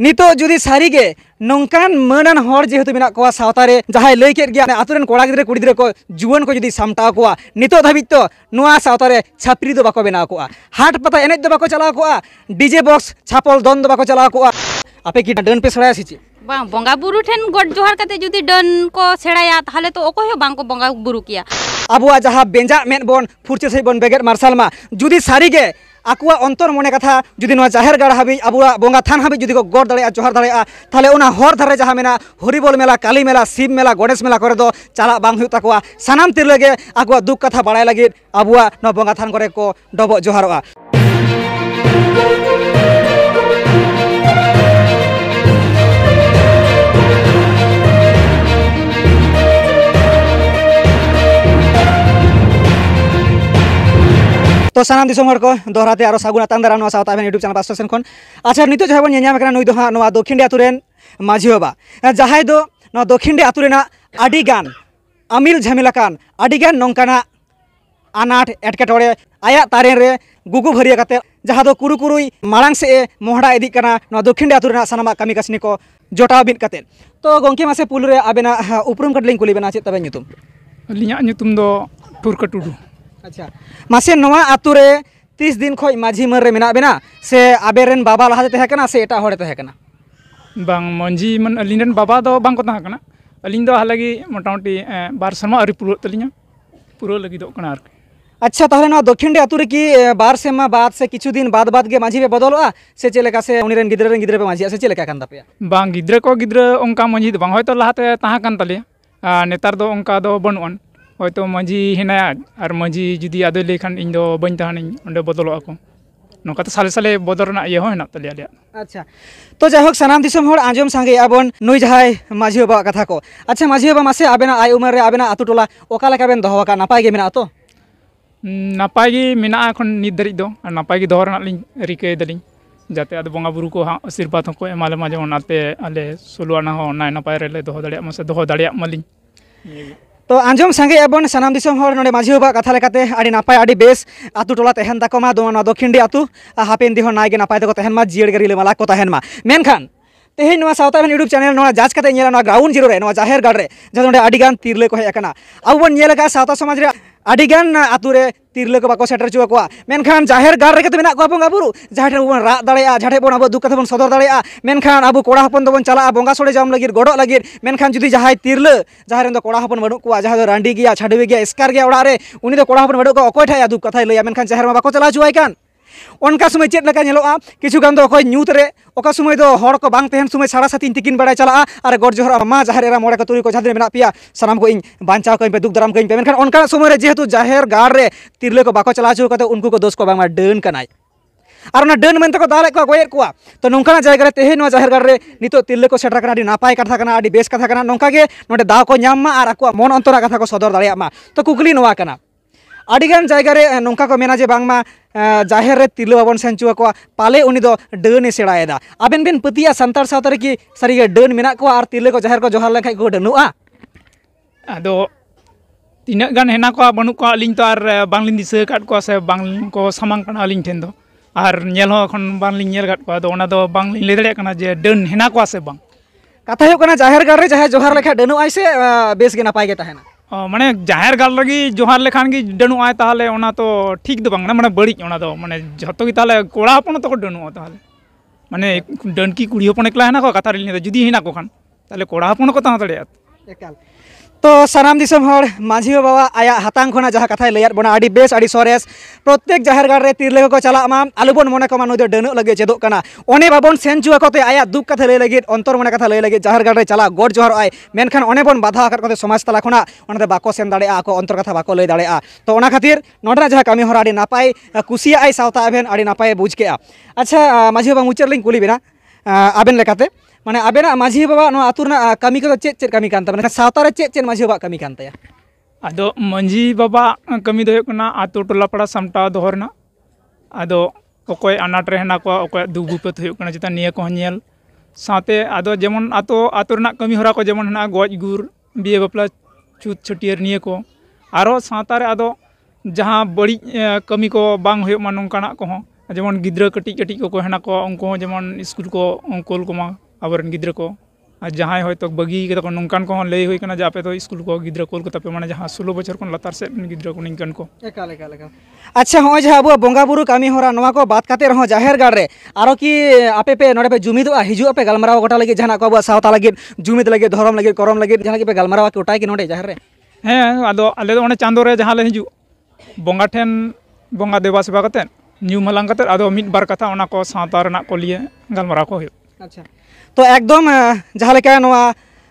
नितो जुदी सारीगे नौकान मानान हर जेहेतु मेना कोआ सावतारे जहां लई केट गया आतुरेन कोड़ा गिद्रे कुड़ी गिद्रे को जुवन को जुदी सामटाव कोआ नितो धाबिज तो नोआ सावतारे छापरी दो बाको बेनाव कोआ हाट पता एनेज दो बाको चलाव कोआ डीजे बॉक्स छापल दन दो बाको चलाव कोआ आपे की डन पे सड़ाया सिची बांग बंगा बुरु ठेन गोड जोहार कते जुदी डन को सेड़ाया ताहले तो ओको हो बांग को बंगा बुरु किया आबुआ जहां बेंजा मेन बोन फुरचे से बोन बेगेट मार्शल मा जुदी सारीगे आकुआ अंतर मने कथा जुदी नोआ जाहेर गाड़ हाबी आबुआ बंगा थान हाबी जुदी को गोड दाड़े जोहार दाड़े ताहले उना हर धारे जहां मेना हरिबोल मेला काली मेला शिव मेला गणेश मेला करे दो चला बांग हुई तकवा सानाम तिरलेगे आकुआ दुख कथा बाड़ाय लागिद आबुआ नो बंगा थान करे को डबो जोहारवा। तो सानाम दिसोम हर को दोहराते आरो सागुन आतां दाराम सावता आबेन यूट्यूब चैनल पास्टर सेन खन अच्छा नितो जहां बन नेᱧाम एकना नुई दो हाँ दक्षिण डी आतुरेन माझी बाबा जहां दो दक्षिण डी आतुरेना आडी गान आमिल झमेला कान आडी गान नोंकाना आनाट एटकेटोड़े आया तारेन रे गुगु भरिया काते जहां दो कुरु कुरुई माड़ांग से मोहड़ा इदी काना दक्षिण डी आतुरेना सानामा कामी कासनी को जोटाव बिन काते तो गोंके मासे पुलरे आबेना उपरुम कटलिंग कुली बेना चेत तबे ᱧᱩᱛᱩᱢ अलिया ᱧᱩᱛᱩᱢ दो टुरका टुडू। अच्छा मासे नवा आतुरे 30 दिन खय माझी मन रे मेना बेना से आबेरेन बाबा लहाते तहे कना से एटा हड़े तहे कना बांग मंजी मन अलिन बाबा दो बांग को तहा कना अलिन दो हालागी मोटामुटी बार सरमा अरि पुरो तलिया पुरो लगी दो कना आर अच्छा ताहले ना दक्षिण डी आतुरे की बार सेमा बाद से किछु दिन बाद बाद गे माझी पे बदलवा से चेलेका से उनिरेन गिद्रे पे माझी से चेलेका कान तापया बांग गिद्रे को गिद्रे ओंका मंजी दो बांग होयतो लहाते तहा कान तलिया नेतार दो ओंका दो बनुअन होयतो मंजी हेनाया और मंजी जुदी आदो लेखान इन दो बन तहानी ओंडे बदलो आको नोका तो साले साले बदल ना ये हो हेना तलिया लिया। अच्छा तो जाहोक सानाम दिसम हर आंजम सांगे आबन नुई जहाय माझी बाबा कथा को अच्छा माझी बाबा मासे आबेना आय उमर रे आबेना आतु टोला ओका लेका बेन दोहो का नापाय गे मेना तो नापाय गे मेना एखन नित दरिज दो नापाय गे दोहर ना लिन रिके दलिन जाते आदो बंगा बुरु को आशीर्वाद को एमाले माजे ओनाते आले सोलुआना हो नाय नापाय रे ले दोहो दाड़िया मासे दोहो दाड़िया मलिन तो आंजम सांगे आबन सानाम दिसम हर नोडे माझी बाबा कथा लेकाते आडी नापाय आडी बेस आतु टोला तहन ताकोमा दो दक्षिण डी आतु हापेन दिहो नाय गे नापाय तको तहन मा जियड़ गरी ले मला को तहन मा मेनखान तेहेन नोआ सावता यूट्यूब चैनल नोआ जांच कते नेला नोआ ग्राउंड जीरो रे नोआ जाहेर गाड़ रे जहां नोडे आडी गान तिरले को हे कना अब बन नेला का सावता समाज रे आडी गान आतु रे तिरले को बाको सेटर चुआ को मेनखान जाहेर गाड़ रे के मेना को बंगा बुरु जहां बन रा दाड़ेया जहां बन अब दुख कथा बन सदर दाड़ेया मेनखान अब कोड़ा हपन दो बन चला बंगा सोड़े जाम लगिर गोडो लगिर मेनखान जुदी जहां तिरले जहां रे दो कोड़ा हपन बनु को जहां दो रांडी गया छाडवे गया स्कार गया ओड़ा रे उनी दो कोड़ा हपन बनु को अकोय ठाया दुख कथा लैया मेनखान जाहेर मा बाको चला चुआय कान उनका समय चेत लगा नेलोआ किछु गान दो अखय न्यूत रे ओका समय दो हड़ को बांग तहन समय साड़ा सातिन तिकिन बड़ाय चला और गोड जोहर मा जाहेर एरा मोड़े को तुरी को जहां मेना पिया सानाम को इन बांचाव कइन पे दुख दराम कइन पे मेनखान उनका समय रे जेहेतु जाहेर गाड़ रे तिरले को बाको चला चु कते उनको को दोष को बांग डन कनाय और ना डन मेन तको दाले को गोयेर कोआ तो नोंकाना जायगा रे तेहे नो जाहेर गाड़ रे नितो तिरले को सेटर कना आडी नापाय कथा कना आडी बेस कथा कना नोंका गे नोडे दाव को ᱧᱟᱢ मा और आको मन अंतरा कथा को सदर दाड़िया मा तो कुकली नोआ कना आडिगान जायगा रे नोंका को मेना जे बांगमा जाहेर रे तिरले बाबन सेन चुआ को पाले उनी दो डन सेड़ायदा आबेन बेन पतिया संतार सावता रे की सारीगे डन मेना को और तिरले को जाहेर को जोहार लेखाय को डनुआ आदो तीना गान हेना को बनु को अलिन तो और बांगलिन दिसे काट को से बांग को सामांग कना अलिन ठेन दो और नेल हो खन बांगलिन नेल काट को दो ओना दो बांगलिन ले दाड़िया कना जे डन हेना को से बांग कथा हो कना जाहेर गाड़ रे जहां जोहार लेखा डनुआय से बेस गे नापाय गे तहेना माने जाहेर गाड़ लगी जोहार लेखान गी डनुआय ताहले ओना तो ठीक दो बांग माने बड़ी ओना दो माने जतो गी ताहले कोड़ा हपन तो डनुआ ताहले माने डन की कुड़ी हपन एकला हेना को कथा रे जुदी हेना को खान ताहले कोड़ा हपन को ता दाड़िया एकाल तो सानाम दिसम हर माझी बाबा आया हातांग खना जहां कथा लैयात बना आडी बेस आडी सरेस प्रत्येक जाहेर गाड़ रे तिरले को चला मा आलुबन मने को नुई दो डनो लगे चेदो कना ओने बाबन सेन चुआ कोते आया दुख कथा लय लगे अंतर मने कथा लय लगे जाहेर गाड़ रे चला गोड जोहर आय मेनखान ओने बन बाधा आकर कोते समाज तला खना ओने बाको सेन दाड़े आ को अंतर कथा बाको लय दाड़े आ तो ओना खातिर नोडरा जहां कामी हर आडी नापाय कुसिया आय सावता आबेन आडी नापाय बुझ के अच्छा माझी बाबा मुचर लिंग कुली बेना आबेन लेकाते माने आबेना माझी बाबा नो आतुरना कमी को चेत चेत कमी कान तबना सावता रे चेत चेत माझी बाबा कमी कान तया आदो मंजी बाबा कमी दो कना आतु टोला पड़ा सामटा दोहरना आदो ओकोय अनाट रे हेना को ओकोय दुगुपत हो कना चिता निया को नेल साथे आदो जेमन आतु रना कमी होरा को जेमन हेना गोज गुर बिये बापला छुत छटियर निया को आरो सावता रे आदो जहां बड़ी कमी को बांग हो मा नोंकाना को जेमन गिद्रा कटिज कटिज को हेना को उनको जेमन स्कूल को कोल कोमा आबरन गिद्रा को और जहाँ हयतो बगी के नौकान को लय हुई जे आपे तो स्कूल को गिद्रा कोल को माने जहाँ 16 बछर को लतार से गिद्रा को निकन को एकाल एकाल एकाल अच्छा हो जहाँ अब बंगा बुरु कामी होरा नवा को बात काते रहो जाहेर गाड़ रे आरो कि आपे पे नोडे पे जुमिदो हिजु पे गलमाराव गोटा लगे जहाँ को अब सावता लगे जुमिद लगे धरम लगे करम लगे जहाँ पे गलमाराव के उठाई कि नोडे जाहेर रे हाँ आदो आले दो चांदो रे जहाँ ले हिजु बंगा ठेन बंगा देवा सेवा कते न्यू मलांग कते आदो मिद बार कथा ओना को सावता रना को लिए गलमाराव को अच्छा तो एकदम जहाँ लेका नवा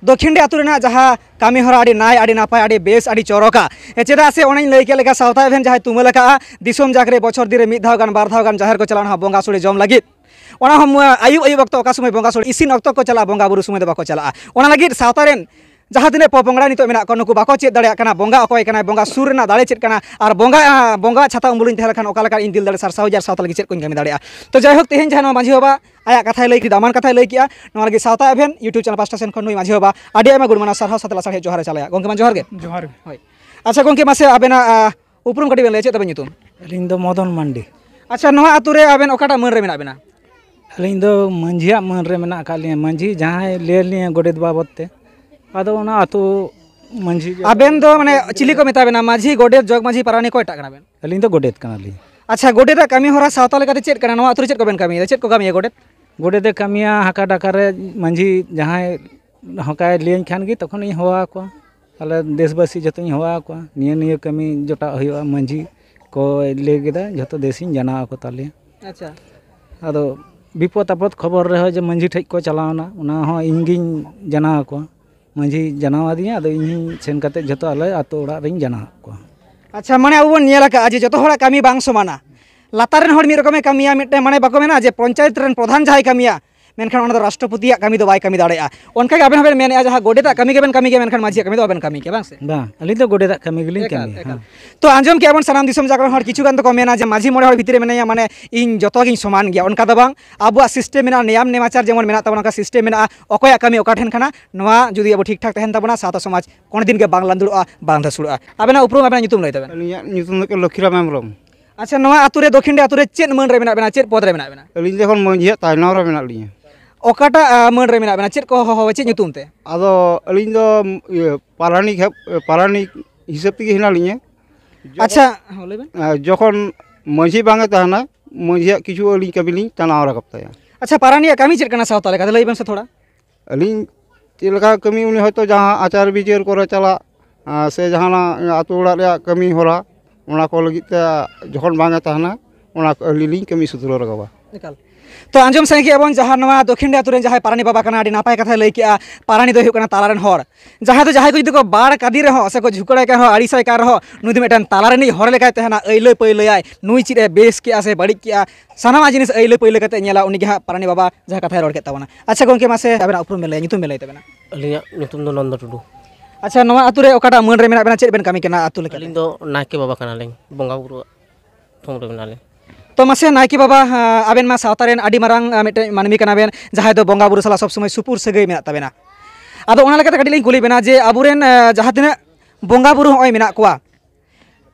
दक्षिण आतु रेना जहाँ कामी होरा आड़ी नाय आड़ी नापाय आड़ी बेस आड़ी चौरका चेदा से ओनाई लई के लेका सावता एभेन जहाँ तुमल का दिसोम जागरे बछर दिरे मिद धाव गान बार धाव गान जाहेर को चलाना बंगा सोड़े जम लगी ओना हम आयु आयु वक्त ओका समय बंगा सोड़े इसिन वक्त को चला बंगा बुरु समय दो बाको चला ओना लगी सावता रेन जहाँ दिन पोपंगड़ा नितो मेना को नुकु बाको चेद दाड़े काना बंगा अकोय काना बंगा सुर ना दाड़े चेद काना और बंगा बंगा छाता उम्बुलिन तहल खान ओका लेका इन दिल दाड़े सारसाव जार सावता लगी चेद को कामी दाड़े तो जायहोक तेहेन जहाँ मांझी बाबा आया कथा लई दामान कथा लई किया नवा लगी सावता एभेन यूट्यूब चैनल पास्टा सेन खन नुई मांझी बाबा आडी आयमा गुणमाना सारहाव सातला साहे जोहार चलाया गोंके मान जोहार गे होय अच्छा गोंके मासे आबेना उपरुम कटी बेन लई चेद तबे nyutum अलिंग दो मदन मांडी अच्छा नवा आतु रे आबेन ओकाटा मन रे मेना बेना अलिंग दो मंझिया मन रे मेना का लिए मंझी जहाँ ले लिए गोडेत बाबत ते आदो ओना आतु मंझी आबेन दो माने चिली को मेता बेना माझी गोडेत जग माझी पारानी को एटा कना बेन अलिंग दो गोडेत कना ली अच्छा गोडेत कामी होरा सावता लेकाते चेद कना नवा आतु रे चेद को बेन कामी चेद को कामी गोडेत गोडेत कामिया हाका डाकारे मंझी जहाँ हकाय लिए खान गी तखन इ होआ को आले देशवासी जतो इ होआ को निय निय कामी जोटा होया मंझी को ले गेदा जतो देसिन जाना को ताले अच्छा आदो विपद आपद खबर रहे जे मंझी ठेज को चलावना उना हो इंगिन जाना को मंझी जानावा दिया आदो इन सेन कते जतो आले आतो ओड़ा रिन जाना को अच्छा माने अब बन नेला का जे जतो होड़ा कामी बांग समाना लातारेन होड़ मी रकमे कामिया मिटे माने बाको मेना जे पंचायत रेन प्रधान जाय कामिया मेनखान ओना दो राष्ट्रपतिया कामी दो बाय कामी दाड़ेया ओनका आबेन हबेन मेने जहाँ गोडेता कामी गेबेन कामी के मेनखान माझी कामी दो आबेन कामी के बांग से बा अली तो गोडेता कामी गेलिन कामी तो आंजम के आबन सनाम दिसम जागरण हर किछु गान तो मेना जे माझी मोड़े हर भितरे मेना माने इन जतो गिन समान गया ओनका दो बांग आबुआ सिस्टम मेना नियम नेमाचार जेमन मेना तबन का सिस्टम मेना अकोया कामी ओका ठेन खाना नवा जुदी अब ठीक ठाक तहन तबना साता समाज कोन दिन के बांग लांदुड़आ बांग धसुड़आ आबेना उपरुम आबेना nyutum लई तबेन अलिया nyutum के लखीराम हेम्ब्रम अच्छा नवा आतु रे दक्षिण आतु रे चेद मन रे मेना बेना चेद पद रे मेना बेना अलिंग देखन मंझिया तायनाव रे मेना लिया ओकाटा मन रे मेना बेना चेद को हो चेद nyutum ते आदो अलिंग दो पारानी हिसाब तक हिना लिया अच्छा हो लेबेन जखन मंझी बांगे तहना मंझिया किछु अलिंग कबिलिंग तनाव रखताया अच्छा पारानिया कामी चेद कना सावता लेका लई बेन से थोड़ा अलिंग चेलका कमी उनी हयतो जहाँ आचार विचार करे चला से जहाना आतु ओड़ा रे कमी होरा ओना को लगी जखन बांगे तहना ओना अलिलिंग कमी सुधरो रगबा निकाल तो आंजम सही अब जहाँ नवा दक्षिण आतु रे जहाँ पारानी बाबा कना आडी नापाय कथा लई किया पारानी दो हुकना तालारेन हर जहाँ तो जहाँ को जुदी को बाड़ कादी रहो से को झुकड़ाय का हो आड़ीसाय का रहो नुदी मेटन तालारेनी हर लेकाय तहना अइले पइलेय नुई चिरे बेस किया से बड़ी किया सानामा जिनिस अइले पइले कते नेला उनी गे पारानी बाबा जहाँ कथा रोड के तबना अच्छा गोंके मासे आबेना उपरुम मेले nyutum मेले तबेना अलिया nyutum दो नंद टुडू अच्छा नवा आतु रे ओकाटा मन रे मेना बेना चेद बेन कामी केना आतु लेका अलिंग दो नायके बाबा कनालें बंगा बुरु थोम रे बनाले तो मासे नायकी बाबा आबेन मा सावता रेन आडी मारांग मिटे मानमी कना बेन जहाँ दो बंगा बुरु साला सब समय सुपुर सगै मेना तबेना आदो ओना लेकाते कटी लिंग कुली बेना जे आबुरेन जहाँ तिना बंगा बुरु होय मेना कोआ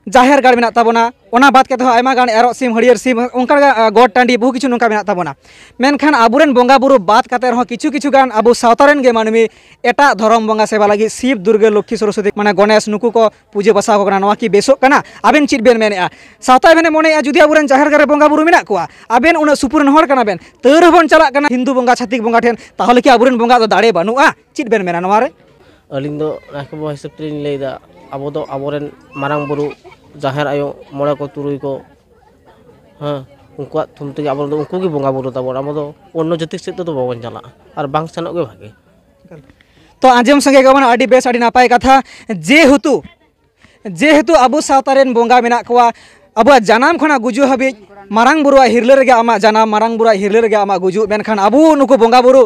जाहेर गाड़ मेना ताबोना ओना बात के आयमा गान एरो सिम हरियर सिम उनका गोड टांडी बहु किछु नुका मेना ताबोना मेनखान आबुरेन बंगा बुरु बात काते रहो किछु किछु गान आबु सावतारेन गे मानमी एटा धरम बंगा सेवा लगी शिव दुर्गा लक्ष्मी सरस्वती माने गणेश नुकु को पूजे बसा को कना नवा की बेसो कना आबेन चिट बेन मेने सावता बेने मोने जुदी आबुरेन जाहेर गारे बंगा बुरु मेना कोआ आबेन उना सुपुरन हर कना बेन तौर बन चला कना हिंदू बंगा छातिक बंगा ठेन ताहले की आबुरेन बंगा दो दाड़े बानुआ चिट बेन मेना नवा रे अलिंग दो नायके बाबा हिसाब ते लेदा आबो दो आबोरेन मारांग बुरु जाहेर आयो मोड़े को तुरुई को हाँ उनको थुम ते आबो दो उनको की बंगा बुरु ताबो आबो दो अन्य जाति से तो बाबन चला और बांग सनक गे भागे तो आंजम संगे गमन आडी बेस आडी नापाय कथा जेहेतु आबु सावतारेन बंगा मेना कोआ आबुआ जानाम खना गुजु हाबि मारांग बुरुआ हिरले रेगे आमा जानाम मारांग बुरुआ हिरले रेगे आमा गुजु मेनखान आबु नुकु बंगा बुरु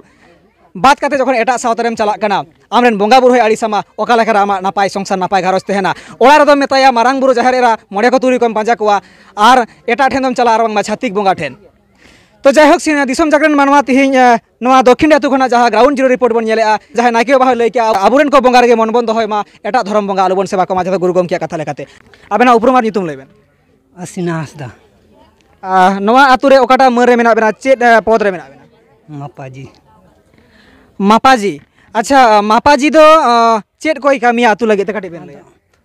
बात करते जखन एटा सावतारेम चला कना आमरेन बंगा बुरु आड़ी सामा ओका लेखा आमा नापाय संसार नापाय घरज तहना ओड़ा रेदम मेताया मारांग बुरु जाहेर एरा मोड़े को तुरी कम पांजा कोआ आर एटा ठेन दम चला आर बांग छातिक बंगा ठेन तो जायहोक सिना दिसम जागरण मानवा तिहिन नवा दक्षिण आतु खना जहाँ ग्राउंड जीरो रिपोर्ट बन नेलेआ जहाँ नायके बाबा लई के आबुरेन को बंगा रेगे मन बन दोहय मा एटा धर्म बंगा आलुबन सेवा को मा जतो गुरु गमके कथा लेखाते आबेना उपरुम आर nyutum लइबेन असिना हसदा नवा आतु रे ओकाटा मन रे मेना बेना चेत पद रे मेना बेना मापाजी मापाजी अच्छा मापाजी दो चेत कोई कमी आतु लगे ते कटी बेन ले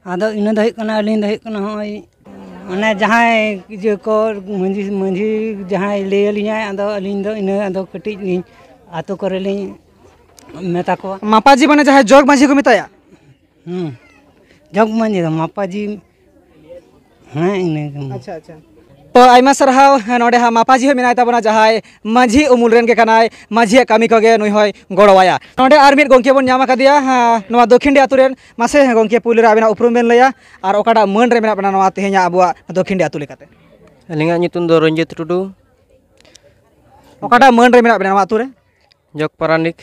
आदो इन दो कना अलिन दो कना होय माने जहां जे को मंजी मंजी जहां ले लिया आदो अलिन दो इन आदो कटी लिन आतो करे लिन मेता को मापाजी माने जहां जोग माझी को मिताया जग मंजी दो मापाजी हां इन अच्छा अच्छा तो आयमा सरहाव नोडे हा मापाजी हो मिनाय ताबना जहाय माझी उमुल रेन के कनाय माझी कामी कोगे नुय होय गड़वाया नोडे आर मिट गोंके बन न्यामा कदिया नोवा दक्षिण आतु रेन मासे गोंके पुलिर आबेना उपरुम बेन लया आर ओकाडा मन रे मेना बना नोवा तेहेnya आबुआ दक्षिण आतु लेकाते अलिंगा nyutum do Ranjit Tudu Okada मन रे मेना बना नोवा आतु रे Jok Paranik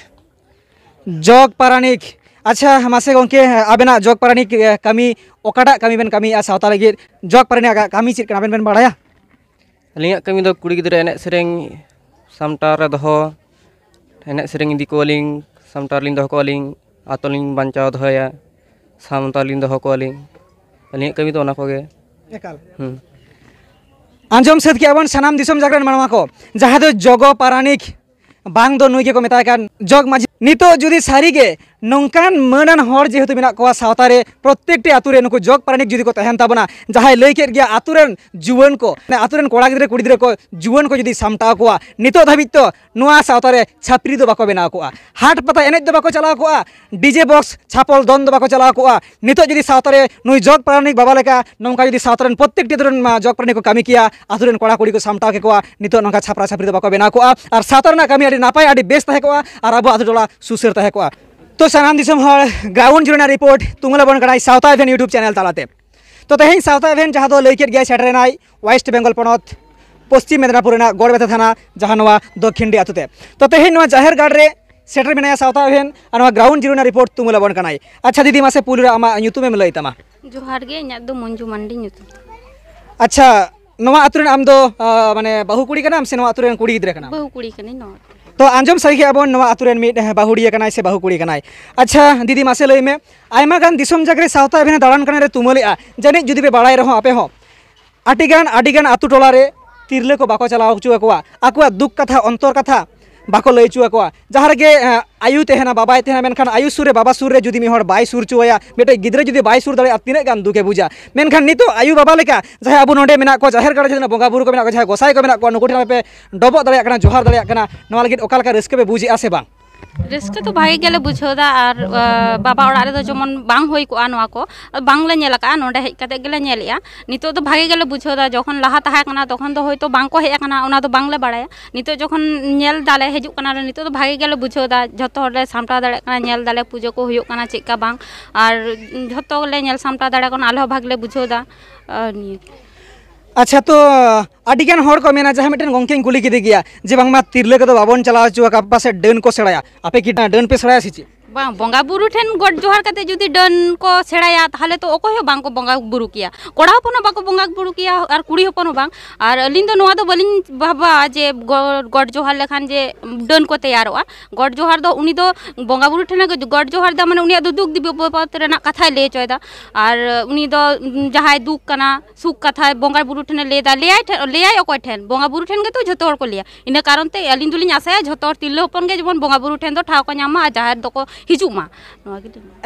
जोग पारानिक अच्छा मासे गोंके आबेना जोग पारानिक कमी ओकाडा कमी बेन कमी आ सावता लगे जोग पारानिक कमी चित कना बेन बाड़ाया अलिंगा कमी दो कुड़ी गिदरा एने सेरेंग सामटार रे दोहो एने सेरेंग इदी को अलिंग सामटार लिंग दोहो को अलिंग आतोलिंग बांचाव दोहोया सामटार लिंग दोहो को अलिंग अलिंगा कमी दो ओना कोगे एकाल आंजम सेद के अबन सनाम दिसम जागरन मानवा को जहां दो जोगो पारानिक बांग दो नुई के को मेताय कान जोग माझी नितो जुदी सारी के नौकान मनन हर जेहेतु मेना को सावतारे प्रत्येकटी आतुरे नुको जोग पारानिक जुदी को तहन ताबना जहां लई केट गया आतुरेन जुवन को आतुरेन कोड़ा गिदरे कुड़ी गिदरे को जुवन को जुदी सामटाव को नितो धाबित तो नुआ सावतारे छापरी दो बाको बेना को हाट पता एनेज दो बाको चलाव को डीजे बॉक्स छापल दन दो बाको चलाव को नितो जुदी सावतारे नुई जोग पारानिक बाबा लेका नौका जुदी सावतारेन प्रत्येकटी आतुरेन जोग पारानिक को कामी किया आतुरेन कोड़ा कुड़ी को सामटाव के को नितो नौका छापरा छापरी दो बाको बेना को आर सावतारना कामी आडी नापाय आडी बेस तहे को आर आबो आतु टोला सुसर तहे को तो सानाम दिसम हर ग्राउंड जीरो रिपोर्ट तुंगला बन कनाई साउथा इवेंट यूट्यूब चैनल तालाते तो तेहें साउथा इवेंट जहाँ दो लैकेट गया सेटरेनाई वेस्ट बेंगल पनत पश्चिम मेदिनीपुर गौड़बेता थाना जहाँ नवा दक्षिण डी आतुते तो तेहें नवा जाहेर गाड़ रे सेटर मेना साउथा इवेंट और नवा ग्राउंड जीरो रिपोर्ट तुंगला बन कनाई अच्छा दीदी मासे पुलिरा आमा ᱧᱩᱛᱩᱢᱮᱢ ᱞᱟᱹᱭ ᱛᱟᱢᱟ जोहार गे इᱧᱟᱹᱜ ᱫᱚ मंजू मंडी ᱧᱩᱛᱩᱢ अच्छा नवा आतुरेन आम दो माने बाहु कुड़ी कनाम से नवा आतुरेन कुड़ी गिद्रे कनाम बहु कुड़ी कनी नवा तो आंजम सही अबन नवा आतुरेन मिट बाहुड़िया कनाय से बाहु कुड़ी कनाय अच्छा दीदी मासे लई में आयमा गान दिसम जगरे सावता एभेन दाड़ान कने रे तुमलेआ जानि जुदी पे बाड़ाय रहो आपे हो आटिगान आतु टोला रे तिरले को बाको चलाव हचुआ को आकुआ दुख कथा अंतर कथा बाको लई चुआ को जहां गे आयु तेहना बाबाय तेहना मेनखान आयु सुर रे बाबा सुर रे जुदी मिहर बाय सुर चुया बेटे गिद्रे जुदी बाय सुर दाड़े तिने गान दुखे बुझा मेनखान नितो आयु बाबा लेका जहां अबु नोडे मेना को जाहेर गाड़ जना बोंगा बुरु को मेना को जहां गोसाई को मेना को नुकुठी पे डबो दाड़े कना जोहार दाड़े कना नवा लगित ओकाल का रिस्क पे बुझी आसे बांग रस्के तो भागे गेले बुझौदा और बाबा ओड़ा रे जमन बांग होई को नवा को बांग ले नेल का नोडे हेज कते गेले नेलिया नितो तो भागे गेले बुझौदा जखन लाहा ताहा कना तखन तो होयतो बांग को हेज कना ओना तो बांग ले बाड़ाया नितो जखन नेल दाले हेजु कना नितो तो भागे गेले बुझौदा जतो हर ले सामटा दाड़े कना नेल दाले पूजो को हुयो कना चेका बांग और जतो ले नेल सामटा दाड़े कना आलो भाग ले बुझौदा नि अच्छा तो आडिगान हर को मेना जहां मिटन गोंके कुली किदे गया जे बांगमा तिरले को बाबन चलाव चुआ का पासे डन को सेड़ाया आपे की डन पे सेड़ाया सिची बांग बोंगा बुरु ठेन गड जोहार कते जुदी डन को सेड़ाया ताहले तो ओको हो बांग को बोंगा बुरु किया कोड़ा हपन बाको बोंगा बुरु किया और कुड़ी हपन बांग और अलिन दो नवा दो बलिन बाबा जे गड जोहार लेखान जे डन को तैयारोआ गड जोहार दो उनी दो बोंगा बुरु ठेन गड जोहार दा माने उनी दो दुख दिबे पत रेना कथा ले चोयदा और उनी दो जहाय दुख कना सुख कथा बोंगा बुरु ठेन लेदा लेयाय ओको ठेन बोंगा बुरु ठेन गे तो जतो हर को लिया इन कारण ते अलिन दुलिन आसाया जतो तिरले हपन गे जबन बोंगा बुरु ठेन दो ठाव को ᱧᱟᱢᱟ जाहेर दो को हिजुमा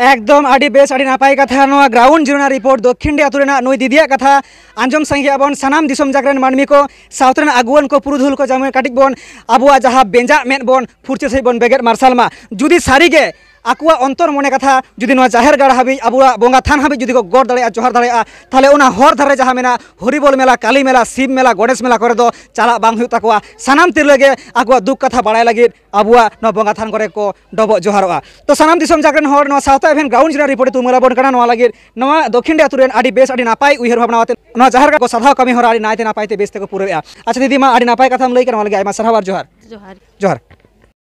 एकदम आड़ी बेस आड़ी नापाय कथा नवा ग्राउंड जीरो रिपोर्ट दक्षिण डी आतुरेना नुई दीदिया कथा आंजम संगे अबन सनाम दिसम जागरन मानमी को साउथरन आगुवन को पुरुधुल को जामे काटिक बन आबुआ जहां बेंजा मेन बन फुरचे सही बन बेगेट मार्शल मा जुदी सारी गे आकुआ अंतर मने कथा जुदी नवा जाहेर गाड़ हाबी आबुआ बोंगा थान हाबी जुदी को गड़ दाड़े जोहार दाड़े थाले उना हर धारे जहां मेना हरिबोल मेला काली मेला शिव मेला गणेश मेला करे दो चला बांग हुई तकवा सनाम तिरलेगे आकुआ दुख कथा बाड़ाय लगी आबुआ न बोंगा थान करे को डबो जोहारोआ तो सनाम दिसम जागरन हर नवा साउथा इवेंट ग्राउंड जीरो रिपोर्ट तुमला बन कना नवा लगी नवा दक्षिण डी आतुरेन आड़ी बेस आड़ी नापाय उइहर भावना वाते नवा जाहेर को साधाव कमी हर आड़ी नायते नापायते बेस ते को पुरेआ अच्छा दीदी मा आड़ी नापाय कथाम लई कर नवा लगी आयमा सरहाव जोहार जोहार जोहार